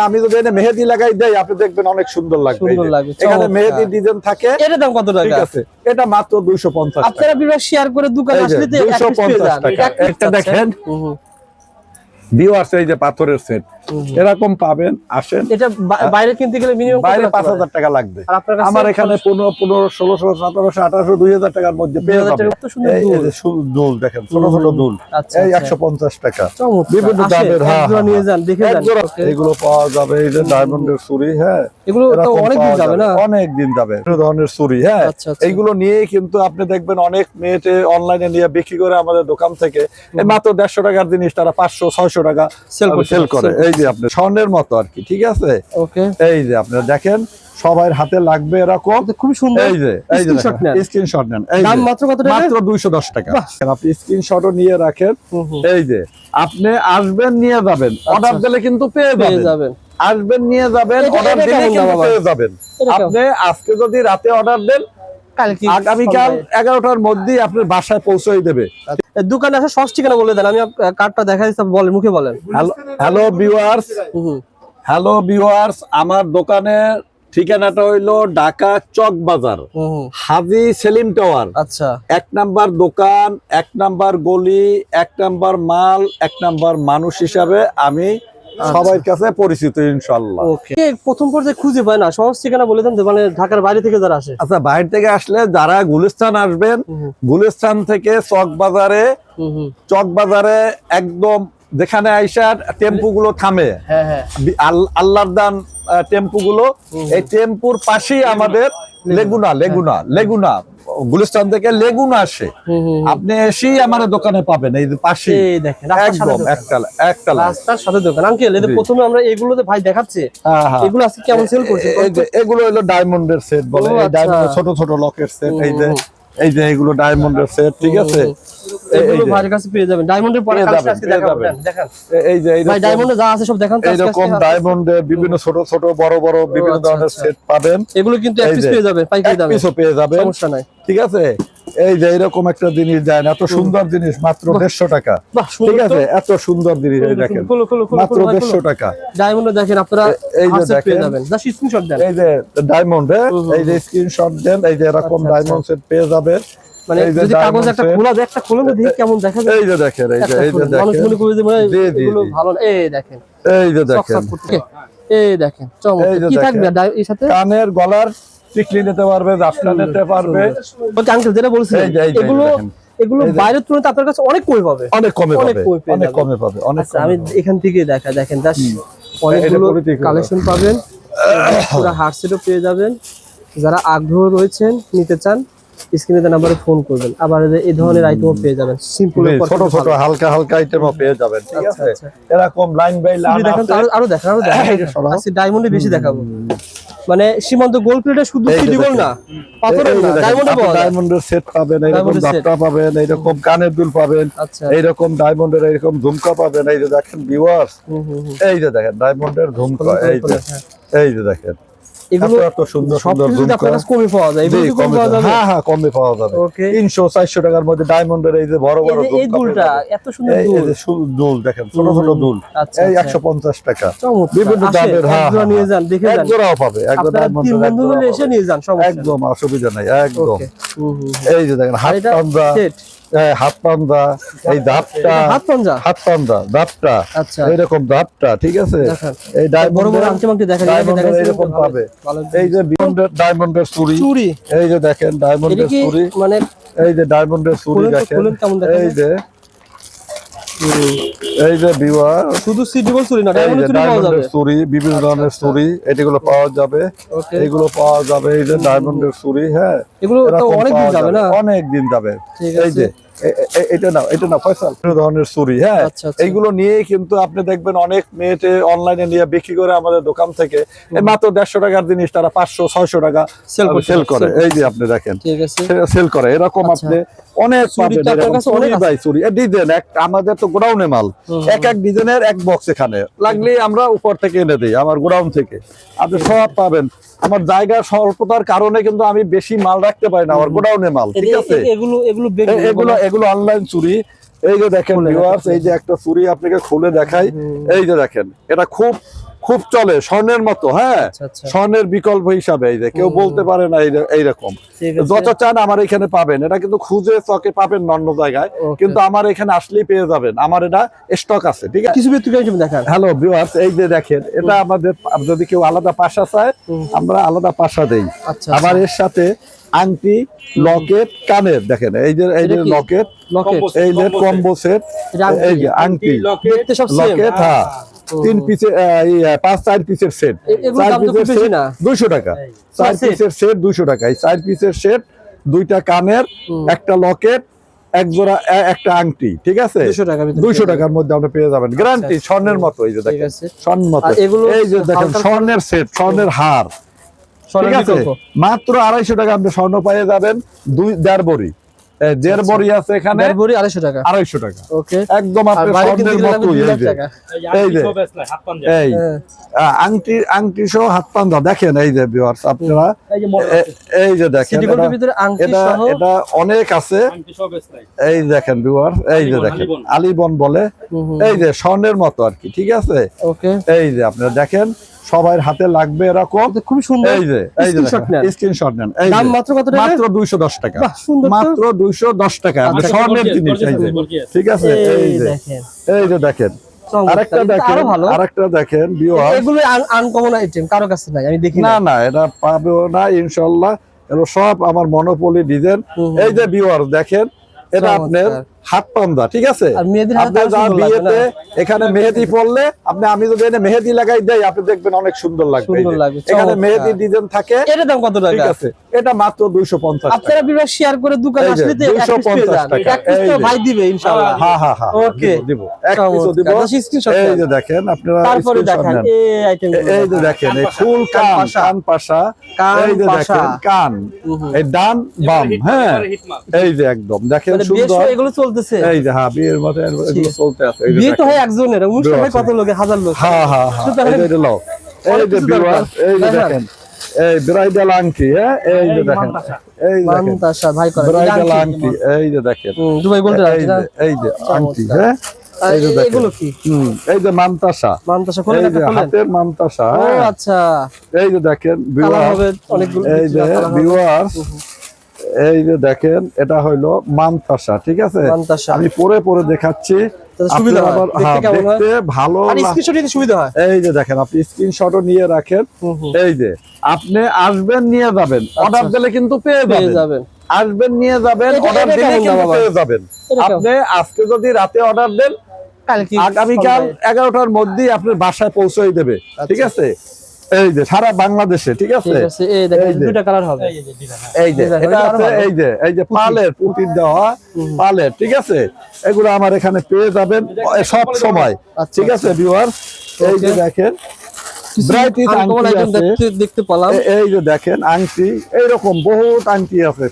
আমি যদি এনে মেহেদি লাগাই দেই আপনি দেখবেন অনেক সুন্দর লাগবে। এখানে মেহেদি ডিজাইন থাকে। এর দাম কত টাকা? ঠিক আছে, এটা মাত্র 250 টাকা। আপনারা বিভাগ শেয়ার করে দোকানে আসলে 250 টাকা। একটা দেখেন ভিউয়ার্স, এই যে পাথরের সেট এরকম পাবেন, আসেন। এটা বাইরে কিনতে গেলে মিনিমাম বাইরে 5000 টাকা লাগবে। আমার এখানে 15, 1600, 1700, 1800, 2000 টাকার মধ্যে পেয়ে যাবেন। এই যে দুল দেখেন, ছোট ছোট দুল, এই 150 টাকা। বিভিন্ন দামের। হ্যাঁ, নিয়ে যান, দেখে যান। এগুলো পাওয়া যাবে। এই যে ডায়মন্ডের চুড়ি। হ্যাঁ, এগুলো তো অনেক দিন যাবে না? অনেক দিন যাবে। এই ধরনের চুড়ি। হ্যাঁ, এইগুলো নিয়েই কিন্তু আপনি দেখবেন অনেক মেয়েটে অনলাইনে নিয়ে বিক্রি করে আমাদের দোকান থেকে এই মাত্র 150 টাকার জিনিস তারা 500, 600 টাকা সেল করে। এই যে আপনি স্বর্ণের মতো আর কি। ঠিক আছে, এই যে আপনারা দেখেন সবার হাতে লাগবে এরকম, খুব সুন্দর। এই যে স্ক্রিনশট নেন। দাম মাত্র কত টাকা? মাত্র 210 টাকা। আপনি স্ক্রিনশটও নিয়ে রাখেন। এই যে আপনি আসবেন, নিয়ে যাবেন। অর্ডার দিলে কিন্তু পেয়ে যাবেন। আসবেন, নিয়ে যাবেন, অর্ডার দিলে কিন্তু পেয়ে যাবেন। আপনি আজকে যদি রাতে অর্ডার দেন, আগামীকাল 11টার মধ্যেই আপনার বাসায় পৌঁছে দেবে। দোকানে আসা সব ঠিকানা বলে দেন, আমি কার্ডটা দেখাই, বলেন, মুখে বলেন। হ্যালো ভিউয়ার্স, আমার দোকানের ঠিকানাটা হইলো ঢাকা চক বাজার, হাজী সেলিম টাওয়ার। আচ্ছা, 1 নাম্বার দোকান, 1 নাম্বার গলি, 1 নাম্বার মাল, 1 নাম্বার মানুষ হিসাবে আমি সবার কাছে পরিচিত ইনশাআল্লাহ। ওকে, প্রথম পর্যায়ে খুঁজে পায় না, সহজ ঠিকানা বলে দেন, মানে ঢাকার বাইরে থেকে যারা আসে। আচ্ছা, বাইরে থেকে আসলে যারা গুলিস্তান আসবেন, গুলিস্তান থেকে চক বাজারে একদম যেখানে আইসা টেম্পু গুলো থামে, আল্লাহর দান টেম্পু গুলো, এই টেম্পুর পাশেই আমাদের লেগুনা গুলিস্তান থেকে লেগুনা আসে। আপনি এসেই আমার দোকানে পাবেন। এই পাশে একদম একটা রাস্তার সাথে দোকান। আঙ্কেল, এই প্রথমে আমরা এগুলোতে ভাই দেখাচ্ছে, এগুলো আজকে কেমন সেল করছে? এই যে এগুলো হলো ডায়মন্ডের সেট বলে, এই ডায়মন্ডের ছোট ছোট লকের সেট। এই যে এগুলো ডায়মন্ডের সেট। ঠিক আছে, এগুলো ভাইয়ের কাছে পেয়ে যাবেন। ডায়মন্ডের পরে আজকে দেখাবেন। দেখেন, এই যে ভাই ডায়মন্ডে যা আছে সব দেখান তো। এরকম ডায়মন্ডের বিভিন্ন ছোট ছোট বড় বড় বিভিন্ন ধরনের সেট পাবেন। এগুলো কিন্তু এক পিস পেয়ে যাবেন, পাইকারি দামে। পিসও পেয়ে যাবেন, সমস্যা নাই। ঠিক আছে, এই যে এরকম একটা জিনিস দেন, এত সুন্দর জিনিস মাত্র 150 টাকা। ঠিক আছে, এত সুন্দর জিনিস এই দেখেন, মাত্র 150 টাকা। ডায়মন্ড দেখেন, আপনারা হাতে পেয়ে যাবেন। জাস্ট স্ক্রিনশট দেন। এই যে ডায়মন্ড, এই যে স্ক্রিনশট দেন। এই যে এরকম ডায়মন্ড সেট পেয়ে যাবেন। মানে যদি কাগজ একটা খোলা যায়, একটা খুলে দেখি কেমন দেখা যায়। এই যে দেখেন, এই যে মানুষ মনে করে যে মানে এগুলো ভালো। এই দেখেন, এই যে দেখেন, এই দেখেন চমৎকার। কি থাকবে এর সাথে? কানের গলার টিকলি নিতে পারবে, জাফরান নিতে পারবে। ওকে আঙ্কেল, যেটা বলছিলেন, এগুলো বাইরের তুলনায় আপনার কাছে অনেক কমে পাবে। অনেক কমে পাবে। আমি এখান থেকে দেখেন, জাস্ট অনেকগুলো কালেকশন পাবেন। পুরো হার্ট সেটও পেয়ে যাবেন। যারা আগ্রহ রয়েছেন, নিতে চান, স্ক্রিনে নাম্বারে ফোন করবেন। আবার এই ধরনের আইটেমও পেয়ে যাবেন, সিম্পল ছোট ছোট হালকা আইটেমও পেয়ে যাবেন। ঠিক আছে, এরকম লাইন বাই লাইন আছে। আরো দেখেন, আজকে ডায়মন্ডে বেশি দেখাবো। মানে সীমান্ত গোল্ড প্লেটে শুধু সিটি গোল্ড না, পাথরের না, ডায়মন্ডের সেট পাবেন, এরকম দাপটা পাবেন, এরকম কানের দুল পাবেন, এইরকম ডায়মন্ডের এরকম ঝুমকা পাবেন। এই যে দেখেন ভিউয়ার্স, এই যে দেখেন ডায়মন্ডের ঝুমকা। এই যে দেখেন, এগুলো এত সুন্দর সুন্দর ঝুমকা কমে পাওয়া যায়। এগুলো কমে পাওয়া যাবে। হ্যাঁ, কমে পাওয়া যাবে। 300-400 টাকার মধ্যে ডায়মন্ডের এই যে বড় বড় এই দুলটা এত সুন্দর দুল। এই যে দুল দেখেন, ছোট ছোট দুল, এই 150 টাকা। বিভিন্ন দামের। একজোড়া নিয়ে যান, দেখে যান। একজোড়াও পাবে, একদম ডায়মন্ডের। তিন বন্ধু মিলে এসে নিয়ে যান, একদম অসুবিধা নাই, একদম। এই যে দেখেন হাত পাঞ্জা, হাত পাঞ্জা, এই দাপটা, হাত পাঞ্জা দাপটা, এইরকম দাপটা। ঠিক আছে, এই ডায়মন্ডের এরকম পাবে। এই যে ডায়মন্ডের চুড়ি, এই যে দেখেন ডায়মন্ডের চুড়ি, মানে এই যে ডায়মন্ডের চুড়ি দেখেন। এই যে ভিউয়ার, শুধু সিডিবল চুড়ি না, ডায়মন্ডের চুড়ি, বিভিন্ন ধরনের চুড়ি এগুলো পাওয়া যাবে। এগুলো পাওয়া যাবে, এই যে ডায়মন্ডের চুড়ি। হ্যাঁ, এগুলো তো অনেক দিন যাবে না, অনেক দিন যাবে। এই যে এটা না ফয়সাল, বিভিন্ন ধরনের চুড়ি। হ্যাঁ, এইগুলো নিয়েই কিন্তু আপনি দেখবেন অনেক মেয়েটে অনলাইনে নিয়ে বিক্রি করে আমাদের দোকান থেকে এই মাত্র 150 টাকার জিনিস তারা 500-600 টাকা সেল করে। এই যে আপনি দেখেন, সেল করে এরকম। আপনি অনেক চুড়ি ডিজাইন, আমাদের তো গোডাউনে মাল, এক ডিজাইনের এক বক্স এখানে লাগলে আমরা উপর থেকে এনে দিই, আমার গোডাউন থেকে। আপনি সব পাবেন। আমার জায়গার স্বল্পতার কারণে কিন্তু আমি বেশি মাল রাখতে পারি না, আমার গোডাউনে মাল। ঠিক আছে, এগুলো অনলাইন চুড়ি। এই যে দেখেন ভিউয়ার্স, এই যে একটা চুড়ি আপনাকে খুলে দেখাই। এই যে দেখেন, এটা খুব খুব চলে স্বর্ণের মতো, হ্যাঁ আচ্ছা, আচ্ছা। স্বর্ণের বিকল্প হিসাবে এই যে কেউ বলতে পারে না এইরকম ঠিক আছে। যত চান আমার এখানে পাবেন, এটা কিন্তু খুঁজে চকে পাবেন না অন্য জায়গায়, Okay. কিন্তু আমার এখানে আসলেই পেয়ে যাবেন, আমার এটা স্টক আছে, ঠিক আছে। কিছু ব্যক্তিগত আইটেম দেখান। হ্যালো ভিউয়ার্স, এই যে দেখেন এটা আমাদের, যদি কেউ আলাদা পাশা চায় আমরা আলাদা পাশা দেই। আচ্ছা, আবার এর সাথে আংটি, লকেট, কানের, দেখেন এই যে লকেট, এই যে কম্বো সেট, এই যে আংটি, দেখতে সব সেম। লকেট, হ্যাঁ 3 পিসের 5-4 পিসের সেট, এগুলো দাম তো খুব বেশি না। 200 টাকা, 4 পিসের সেট 200 টাকা। এই 4 পিসের সেট, 2টা কানের, একটা লকেট, এক জোড়া একটা আংটি, ঠিক আছে 200 টাকার ভিতরে 200 টাকার মধ্যে আপনি পেয়ে যাবেন, গ্যারান্টি স্বর্ণের মতো। এই যে ঠিক দেখেন আছে। স্বর্ণের মতো, আর এগুলো এই যে দেখেন হালকা- স্বর্ণের সেট, স্বর্ণের হার, ঠিক স্বর্ণের আছে বিকল্প। মাত্র 250 টাকা আপনি স্বর্ণ পেয়ে যাবেন, 1.5 বড়ি, 1.5 বড়ি আছে এখানে, বেরবরি 250 টাকা। 250 টাকা, ওকে। একদম আর আপনি বাইরে কিনতে স্বর্ণের গেলে মতোই। 2 এই লাখ যে টাকা। এই যে এই আংটি, আংটি সহ হাত পান্দা দেখেন, এই যে ভিউয়ার্স আপনারা এই যে দেখেন সিটি গোল্ডের ভিতরে আংটি এটা সহ এটা অনেক আছে, এই দেখেন ভিউয়ার, এই যে দেখেন আলিবন বলে, এই যে স্বর্ণের মতো আর কি, ঠিক আছে। ওকে। এই যে আপনারা দেখেন সবার হাতে লাগবে এরকম, খুব সুন্দর। এই যে স্ক্রিনশট নেন। স্ক্রিনশট নেন, এই দাম যে মাত্র কত টাকা? মাত্র 210 টাকা, বাহ, সুন্দর তো। মাত্র 210 টাকা আপনি আচ্ছা, স্বর্ণের জিনিস, এই যে ঠিক আছে। এই যে দেখেন এই যে দেখেন চমৎকার। আরেকটা এটা দেখেন, আরো ভালো। আরেকটা দেখেন ভিউয়ার, এগুলো আনকমন আইটেম, কারো কাছে নাই, আমি দেখি না না এটা পাবেও না ইনশাআল্লাহ, এগুলো সব আমার মনোপলি ডিজাইন। এই যে ভিউয়ার দেখেন এটা আপনার হাত পান্দা, ঠিক আছে। আর মেহেদির হাতে আপনি আরো যা সুন্দর লাগবে বিয়েতে না? এখানে মেহেদি পড়লে আমি যদি এনে মেহেদি লাগাই দেই আপনি দেখবেন অনেক সুন্দর লাগবে, এই সুন্দর যে। লাগবে, এখানে চমৎকার। মেহেদি ডিজাইন থাকে, এটার দাম কত ঠিক টাকা? আছে এটা মাত্র 250 টাকা। আপনারা বিভাগ শেয়ার করে দোকানে এই যে, আসলে তো এক পিস পেয়ে 250 যান। টাকা। এক পিস তো এই যে। ভাই দিবে ইনশাআল্লাহ। হ্যাঁ হ্যাঁ হ্যাঁ ওকে। দিব এক পিসও দিব। চমৎকার। দশ screenshot এই নেন। যে দেখেন আপনারা তারপরে screenshot দেখান নেন। এই আইটেম এই যে দেখেন এই ফুল কান, কান পাশা, কান এই যে পাশা। দেখেন কান, এই ডান বাম, হ্যাঁ এই যে একদম দেখেন মানে বিয়ের সুন্দর, সময় এগুলো চলতেছে। এই যে হ্যাঁ বিয়ের মতো এগুলো চলতে আছে, এই যে বিয়ে তো দেখেন। হয় একজনের, অনুষ্ঠান হয় কত লোকে, হাজার লোক। হ্যাঁ হ্যাঁ হ্যাঁ সুতরাং এই যে এটা লও। এই অনেক যে কিছু ভিউয়ার, দরকার। এই যে দেখেন। দেখেন এই ব্রাইডাল আংটি, হ্যাঁ এই যে দেখেন, এই যে দেখেন মানতাসা ভাই করে ব্রাইডাল আংটি, এই যে দেখেন দুবাই গোল্ডের এই আংটি না? যে এই যে আংটি, চমৎকার। হ্যাঁ আর এই যে দেখেন এগুলো কি? এই যে মানতাসা, মানতাসা খোলেন এই একটা যে খোলেন। হাতের মানতাসা, ও হ্যাঁ। আচ্ছা, এই যে দেখেন কালার ভিউয়ার, হবে অনেকগুলো, এই যে কালার হবে। ভিউয়ার্স, এই যে দেখেন এটা হইলো মানতাসা, ঠিক আছে। মানতাসা। আমি পরে পরে দেখাচ্ছি, তাতে সুবিধা আপনারা হয়। আবার- দেখতে হ্যাঁ, কেমন হয়? দেখতে ভালো আর স্ক্রিনশট নিতে সুবিধা হয়। এই যে দেখেন আপনি স্ক্রিনশটও নিয়ে রাখেন, এই যে আপনি আসবেন নিয়ে যাবেন, অর্ডার দিলে কিন্তু পেয়ে পেয়ে যাবেন, যাবেন। আসবেন নিয়ে যাবেন, এটা- অর্ডার এটা দিলে কেমন কিন্তু দাম আবার? পেয়ে যাবেন। এটা কেমন? আপনি আজকে যদি রাতে অর্ডার দেন কালকে আগামীকাল 11টার মধ্যেই আপনার বাসায় পৌঁছে দেবে, ঠিক আছে। এই যে সারা বাংলাদেশে, ঠিক আছে। ঠিক আছে, এই দেখেন এই যে। দুইটা কালার হবে। এই যে দেখেন, এটা এটা আরো আছে, ভালো। এই যে পালের পুটির দেওয়া পালের, ঠিক আছে। এগুলো আমার এখানে পেয়ে যাবেন সব সময়, আচ্ছা, ঠিক আছে ভিউয়ার। এই যে দেখেন ব্রাইটিস আনকমন আংটি আইটেম আছে, দেখতে পেলাম। এই যে দেখেন আংটি, এইরকম বহুত আংটি আছে।